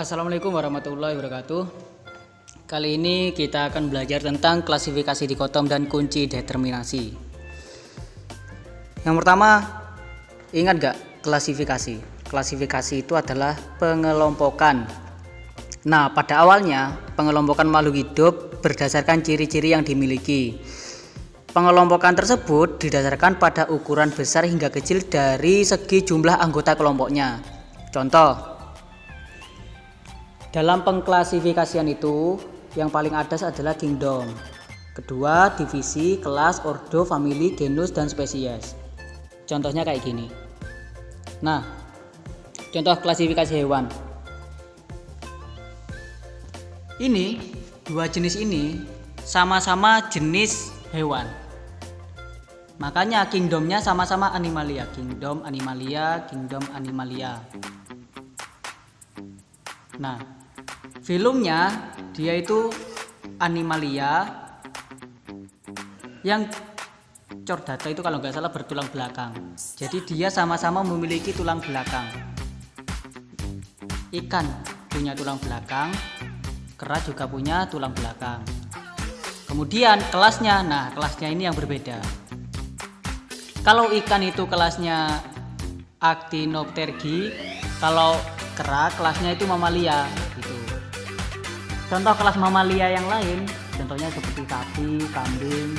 Assalamualaikum warahmatullahi wabarakatuh. Kali ini kita akan belajar tentang klasifikasi dikotom dan kunci determinasi. Yang pertama, ingat gak klasifikasi? Klasifikasi itu adalah pengelompokan. Nah, pada awalnya pengelompokan makhluk hidup berdasarkan ciri-ciri yang dimiliki. Pengelompokan tersebut didasarkan pada ukuran besar hingga kecil dari segi jumlah anggota kelompoknya. Contoh, dalam pengklasifikasian itu, yang paling atas adalah kingdom. Kedua, divisi, kelas, ordo, famili, genus, dan spesies. Contohnya kayak gini. Nah, contoh klasifikasi hewan. Ini, dua jenis ini sama-sama jenis hewan. Makanya kingdomnya sama-sama animalia. Kingdom animalia, kingdom animalia. Nah, filumnya dia itu animalia, yang chordata itu kalau nggak salah bertulang belakang. Jadi dia sama-sama memiliki tulang belakang. Ikan punya tulang belakang, kera juga punya tulang belakang. Kemudian kelasnya, nah kelasnya ini yang berbeda. Kalau ikan itu kelasnya Actinopterygii, kalau kera kelasnya itu mamalia gitu. Contoh kelas mamalia yang lain, contohnya seperti sapi, kambing,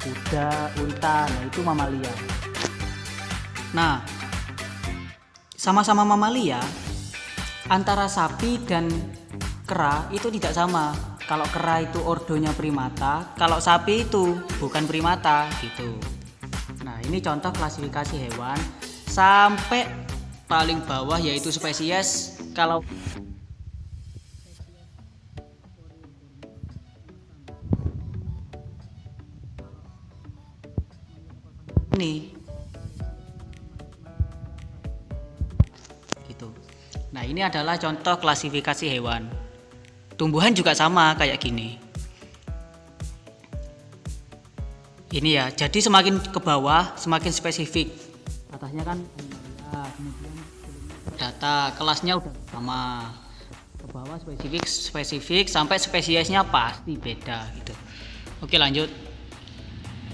kuda, unta, nah itu mamalia. Nah, sama-sama mamalia, antara sapi dan kera itu tidak sama. Kalau kera itu ordonya primata, kalau sapi itu bukan primata gitu. Nah, ini contoh klasifikasi hewan sampai paling bawah yaitu spesies. Kalau ini gitu. Nah, ini adalah contoh klasifikasi hewan. Tumbuhan juga sama kayak gini. Ini ya, jadi semakin ke bawah semakin spesifik. Atasnya kan kemudian data kelasnya udah sama, ke bawah spesifik sampai spesiesnya pasti beda gitu. Oke, lanjut.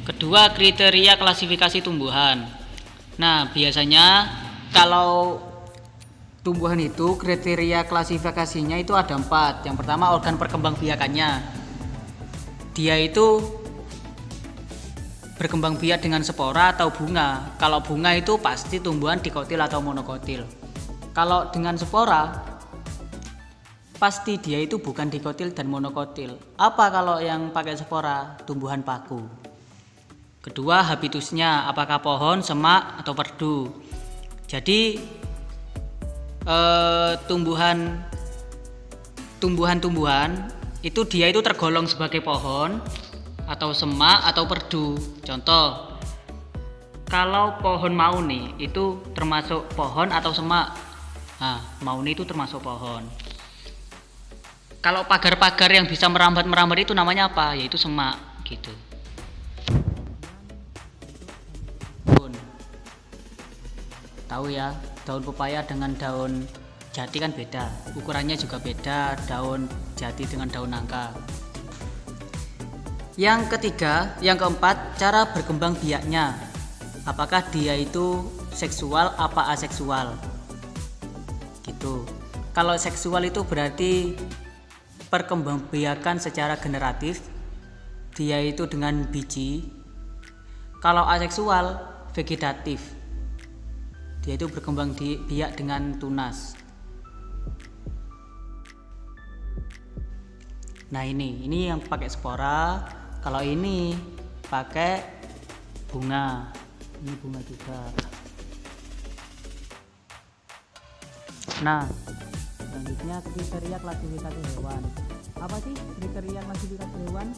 Kedua, kriteria klasifikasi tumbuhan. Nah, biasanya kalau tumbuhan itu kriteria klasifikasinya itu ada 4. Yang pertama, organ perkembangbiakannya. Dia itu berkembang biak dengan spora atau bunga. Kalau bunga itu pasti tumbuhan dikotil atau monokotil. Kalau dengan spora pasti dia itu bukan dikotil dan monokotil. Apa kalau yang pakai spora? Tumbuhan paku. Kedua, habitusnya, apakah pohon, semak, atau perdu. Jadi tumbuhan itu dia itu tergolong sebagai pohon atau semak atau perdu. Contoh, kalau pohon mauni itu termasuk pohon atau semak. Nah, mauni itu termasuk pohon. Kalau pagar-pagar yang bisa merambat itu namanya apa? Yaitu semak gitu. Tahu ya, daun pepaya dengan daun jati kan beda, ukurannya juga beda, daun jati dengan daun nangka. Yang ketiga, yang keempat, cara berkembang biaknya. Apakah dia itu seksual apa aseksual? Gitu. Kalau seksual itu berarti perkembangbiakan secara generatif. Dia itu dengan biji. Kalau aseksual, vegetatif. Dia itu berkembang biak dengan tunas. Nah, ini yang pakai spora. Kalau ini pakai bunga, ini bunga juga. Nah, selanjutnya kriteria klasifikasi hewan. Apa sih kriteria klasifikasi hewan?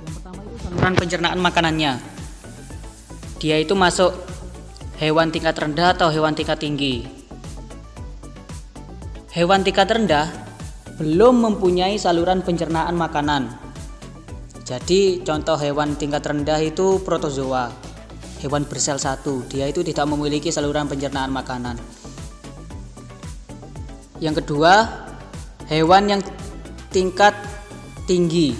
Yang pertama itu saluran pencernaan makanannya. Dia itu masuk hewan tingkat rendah atau hewan tingkat tinggi. Hewan tingkat rendah belum mempunyai saluran pencernaan makanan. Jadi contoh hewan tingkat rendah itu protozoa, hewan bersel satu. Dia itu tidak memiliki saluran pencernaan makanan. Yang kedua, hewan yang tingkat tinggi.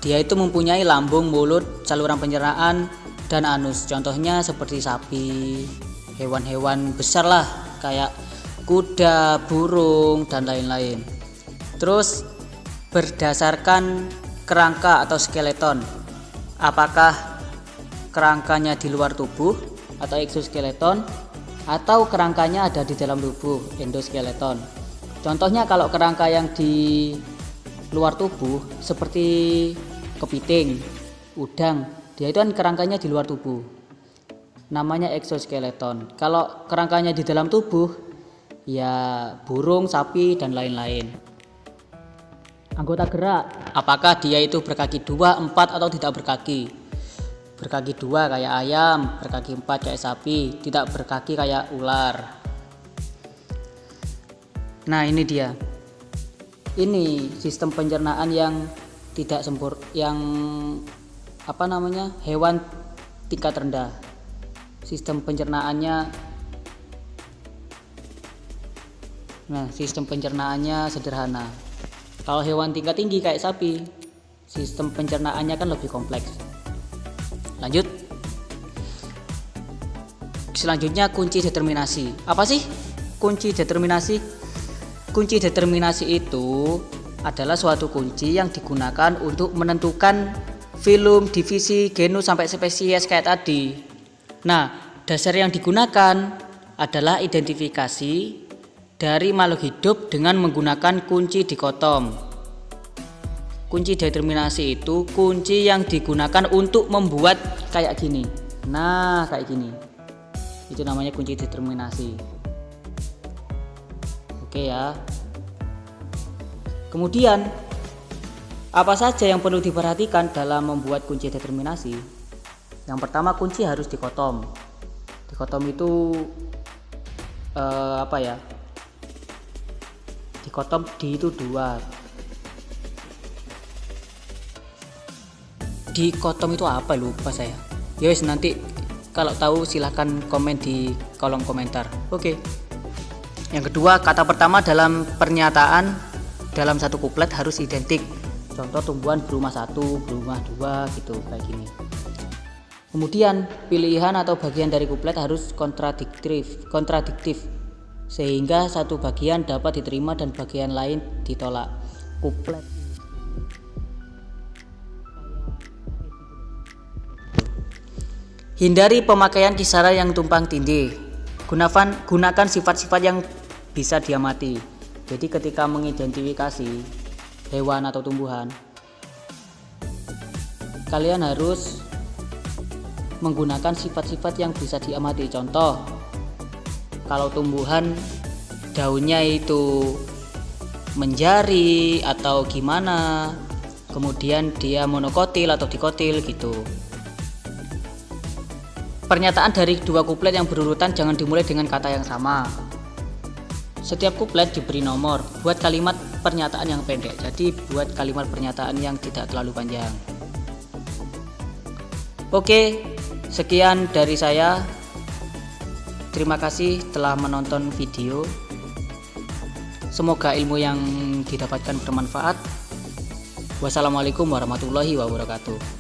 Dia itu mempunyai lambung, mulut, saluran pencernaan, dan anus. Contohnya seperti sapi, hewan-hewan besar lah kayak kuda, burung, dan lain-lain. Terus berdasarkan kerangka atau skeleton, apakah kerangkanya di luar tubuh atau exoskeleton, atau kerangkanya ada di dalam tubuh, endoskeleton. Contohnya kalau kerangka yang di luar tubuh seperti kepiting, udang, dia itu kan kerangkanya di luar tubuh, namanya exoskeleton. Kalau kerangkanya di dalam tubuh, ya burung, sapi, dan lain-lain. Anggota gerak, apakah dia itu berkaki 2, 4, atau tidak berkaki? Berkaki 2 kayak ayam, berkaki 4 kayak sapi, tidak berkaki kayak ular. Nah, ini dia. Ini sistem pencernaan yang tidak sempurna, yang hewan tingkat rendah. Sistem pencernaannya sederhana. Kalau hewan tingkat tinggi kayak sapi, sistem pencernaannya kan lebih kompleks. Lanjut. Selanjutnya, kunci determinasi. Apa sih kunci determinasi? Kunci determinasi itu adalah suatu kunci yang digunakan untuk menentukan filum, divisi, genus sampai spesies kayak tadi. Nah, dasar yang digunakan adalah identifikasi dari makhluk hidup dengan menggunakan kunci dikotom. Kunci determinasi itu kunci yang digunakan untuk membuat kayak gini. Nah, kayak gini. Itu namanya kunci determinasi. Oke ya. Kemudian, apa saja yang perlu diperhatikan dalam membuat kunci determinasi? Yang pertama, kunci harus dikotom. Dikotom itu dikotom di itu 2. Dikotom itu apa, lupa saya. Ya wis, nanti kalau tahu silahkan komen di kolom komentar. Oke. Yang kedua, kata pertama dalam pernyataan dalam satu kuplet harus identik. Contoh tumbuhan berumah 1, berumah 2 gitu, kayak gini. Kemudian pilihan atau bagian dari kuplet harus kontradiktif sehingga satu bagian dapat diterima dan bagian lain ditolak. Kuplet hindari pemakaian kisaran yang tumpang tindih. Gunakan sifat-sifat yang bisa diamati. Jadi ketika mengidentifikasi hewan atau tumbuhan, kalian harus menggunakan sifat-sifat yang bisa diamati. Contoh, kalau tumbuhan daunnya itu menjari atau gimana, kemudian dia monokotil atau dikotil gitu. Pernyataan dari 2 kuplet yang berurutan jangan dimulai dengan kata yang sama. Setiap kuplet diberi nomor. Buat kalimat pernyataan yang pendek. Jadi buat kalimat pernyataan yang tidak terlalu panjang. Oke, sekian dari saya. Terima kasih telah menonton video. Semoga ilmu yang didapatkan bermanfaat. Wassalamualaikum warahmatullahi wabarakatuh.